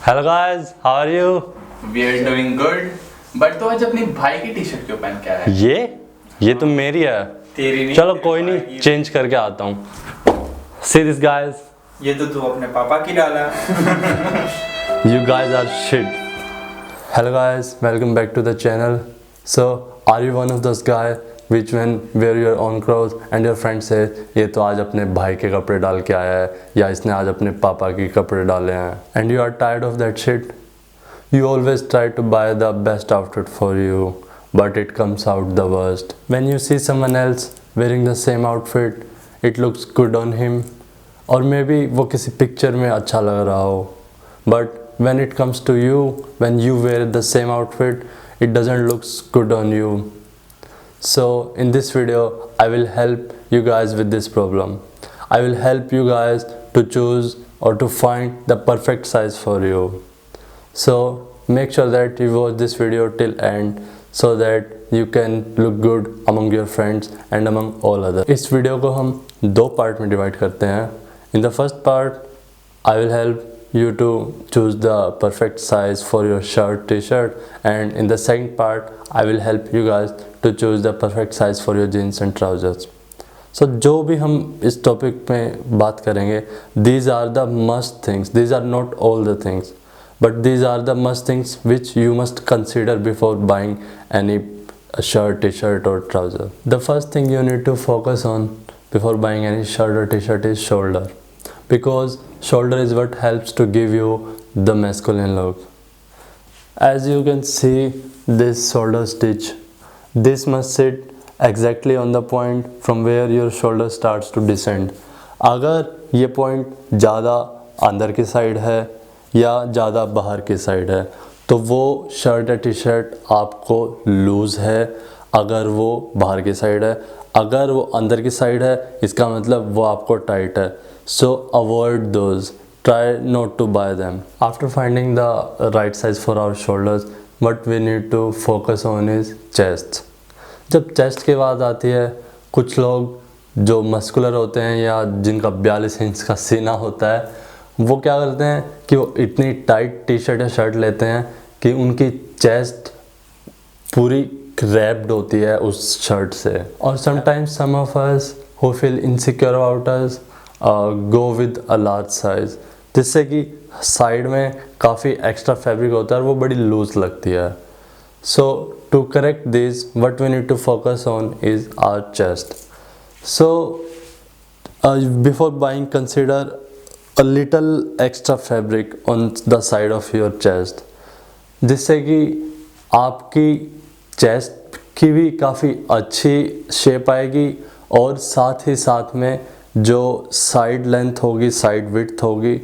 Hello guys, how are you? We are doing good. But तो आज अपनी भाई की टी शर्ट क्यों पहन के आया है? ये तो मेरी है। तेरी नहीं, चलो तेरे कोई भाई नहीं, की। चेंज करके आता हूँ। सी दिस गाइस, ये तो तू अपने पापा की डाला। you guys are shit. Hello guys, welcome back to the channel. So, are you one of those guys which when wear your own clothes and your friend says ये तो आज अपने भाई के कपड़े डाल के आया है या इसने आज अपने पापा के कपड़े डाले हैं and you are tired of that shit? You always try to buy the best outfit for you, but it comes out the worst. When you see someone else wearing the same outfit, it looks good on him, or maybe वो किसी picture में अच्छा लग रहा हो. But when it comes to you, when you wear the same outfit, it doesn't look good on you. So in this video, I will help you guys with this problem. I will help you guys to choose or to find the perfect size for you. So make sure that you watch this video till end so that you can look good among your friends and among all others. इस video को हम दो part में divide करते हैं. In the first part, I will help you to choose the perfect size for your shirt, t-shirt, and in the second part, I will help you guys to choose the perfect size for your jeans and trousers. So जो भी हम इस topic में बात करेंगे, these are the must things. These are not all the things, but these are the must things which you must consider before buying any shirt, t-shirt or trouser. The first thing you need to focus on before buying any shirt or t-shirt is shoulder, because shoulder is what helps to give you the masculine look. As you can see this shoulder stitch, this must sit exactly on the point from where your shoulder starts to descend. अगर ये point ज़्यादा अंदर की side है या ज़्यादा बाहर की साइड है तो वो शर्ट या टी शर्ट आपको लूज़ है. अगर वो बाहर की साइड है, अगर वो अंदर की साइड है, इसका मतलब वो आपको टाइट है. So avoid those. Try not to buy them. After finding the right size for our shoulders, what we need to focus on is chest. जब chest की बात आती है, कुछ लोग जो मस्कुलर होते हैं या जिनका 42 इंच का सीना होता है, वो क्या करते हैं कि वो इतनी टाइट टी शर्ट या शर्ट लेते हैं कि उनकी चेस्ट पूरी रैप्ड होती है उस शर्ट से. और sometimes some of us who feel insecure about us go with a large size, जिससे कि साइड में काफ़ी एक्स्ट्रा फैब्रिक होता है और वो बड़ी लूज लगती है. So to correct this what we need to focus on is our chest. So before buying consider a little extra fabric on the side of your chest, जिससे कि आपकी चेस्ट की भी काफ़ी अच्छी शेप आएगी और साथ ही साथ में जो साइड लेंथ होगी, साइड विड्थ होगी,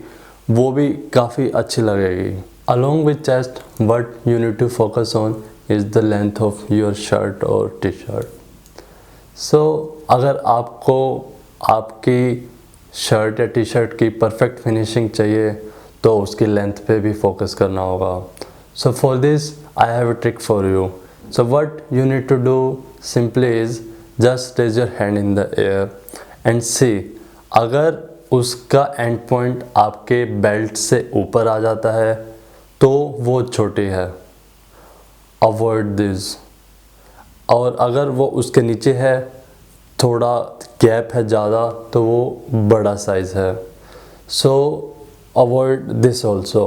वो भी काफ़ी अच्छी लगेगी. Along with chest, what you need to focus on is the length of your shirt or t-shirt. So अगर आपको आपकी शर्ट या टी शर्ट की परफेक्ट फिनिशिंग चाहिए तो उसकी लेंथ पे भी फोकस करना होगा. So for this I have a trick for you. So what you need to do simply is just raise your hand in the air and see, अगर उसका एंड पॉइंट आपके बेल्ट से ऊपर आ जाता है तो वो छोटी है, अवॉइड दिस. और अगर वो उसके नीचे है, थोड़ा गैप है ज़्यादा, तो वो बड़ा साइज़ है. So avoid this also.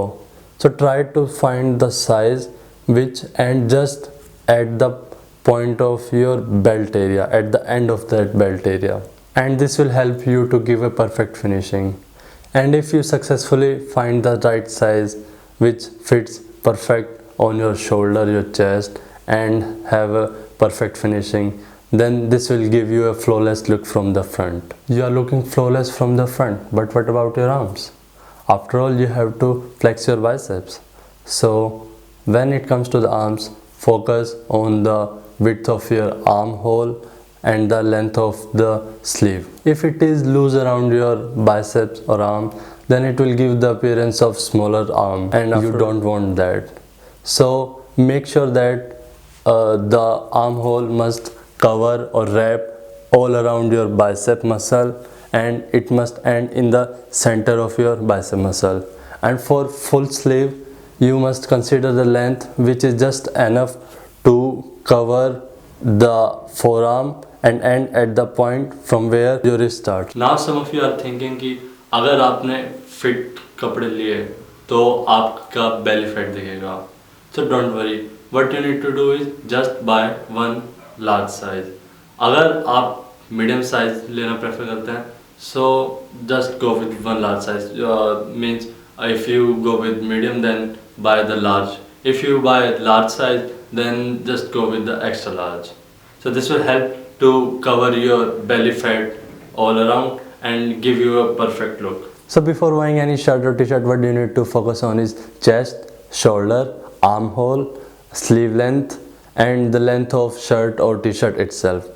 So try to find the size which and just at the point of your belt area, at the end of that belt area, and this will help you to give a perfect finishing. And if you successfully find the right size which fits perfect on your shoulder, your chest, and have a perfect finishing, then this will give you a flawless look from the front. You are looking flawless from the front, but what about your arms? After all, you have to flex your biceps. So when it comes to the arms, focus on the width of your armhole and the length of the sleeve. If it is loose around your biceps or arm, then it will give the appearance of smaller arm, and you don't want that. So make sure that the armhole must cover or wrap all around your bicep muscle, and it must end in the center of your bicep muscle. And for full sleeve, you must consider the length which is just enough to cover the forearm and end at the point from where your wrist starts. Now some of you are thinking कि अगर आपने fit कपड़े लिए तो आपका belly fat दिखेगा. So don't worry. What you need to do is just buy one large size. अगर आप medium size लेना prefer करते हैं, so just go with one large size. Means if you go with medium, then buy the large. If you buy large size, then just go with the extra large. So this will help to cover your belly fat all around and give you a perfect look. So before buying any shirt or t-shirt, what you need to focus on is chest, shoulder, armhole, sleeve length and the length of shirt or t-shirt itself.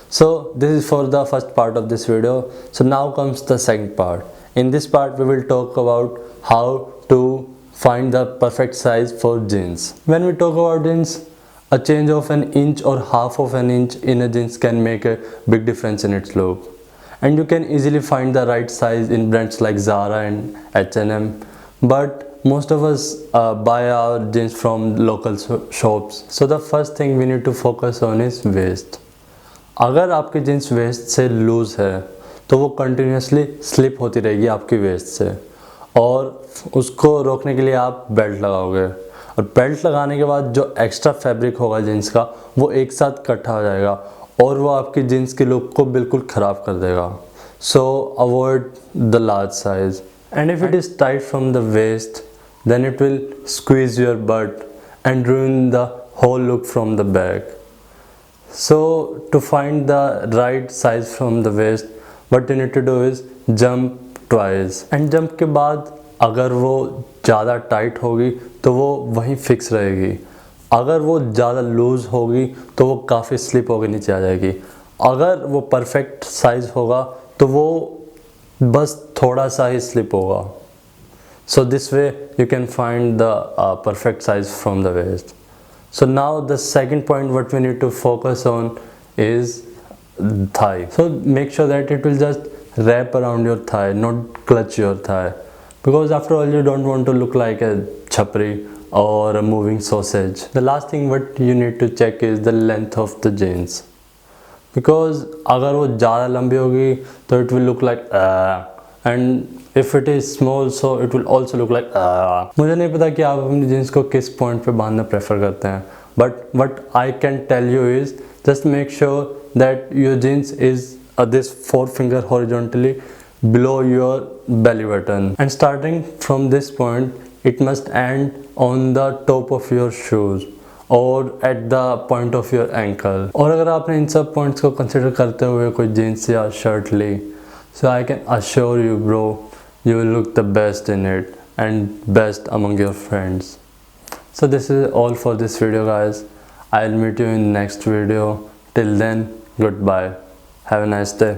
So this is for the first part of this video. So now comes the second part. In this part we will talk about how to find the perfect size for jeans. When we talk about jeans, a change of an inch or half of an inch in a jeans can make a big difference in its look. And you can easily find the right size in brands like Zara and H&M. But most of us buy our jeans from local shops. So the first thing we need to focus on is waist. अगर आपकी jeans waste से loose है तो वो continuously slip होती रहेगी आपकी waste से, और उसको रोकने के लिए आप बेल्ट लगाओगे, और बेल्ट लगाने के बाद जो एक्स्ट्रा फैब्रिक होगा जीन्स का वो एक साथ इकट्ठा हो जाएगा और वो आपकी जीन्स की लुक को बिल्कुल ख़राब कर देगा. So avoid the large size. And if it is tight from the waist then it will squeeze your butt and ruin the whole look from the back. So to find the right size from the waist, what you need to do is jump twice. And jump के बाद अगर वो ज़्यादा tight होगी तो वो वहीं fix रहेगी. अगर वो ज़्यादा लूज़ होगी तो वो काफ़ी स्लिप होकर नीचे आ जाएगी. अगर वो परफेक्ट साइज़ होगा तो वो बस थोड़ा सा ही स्लिप होगा. So this way you can find the perfect size from the waist. So now the second point what we need to focus on is thigh. So make sure that it will just wrap around your thigh, not clutch your thigh, because after all you don't want to look like a chapri or a moving sausage. The last thing what you need to check is the length of the jeans, because अगर वो ज़्यादा लंबी होगी तो it will look like and if it is small so it will also look like मुझे नहीं पता कि आप अपनी जीन्स को किस पॉइंट पे बांधना प्रेफर करते हैं, but what I can tell you is just make sure that your jeans is this forefinger horizontally below your belly button, and starting from this point it must end on the top of your shoes or at the point of your ankle. और अगर आपने इन सब points को consider करते हुए कोई jeans या shirt ली, so I can assure you bro, you will look the best in it and best among your friends. So this is all for this video guys. I'll meet you in next video. Till then, goodbye. Have a nice day.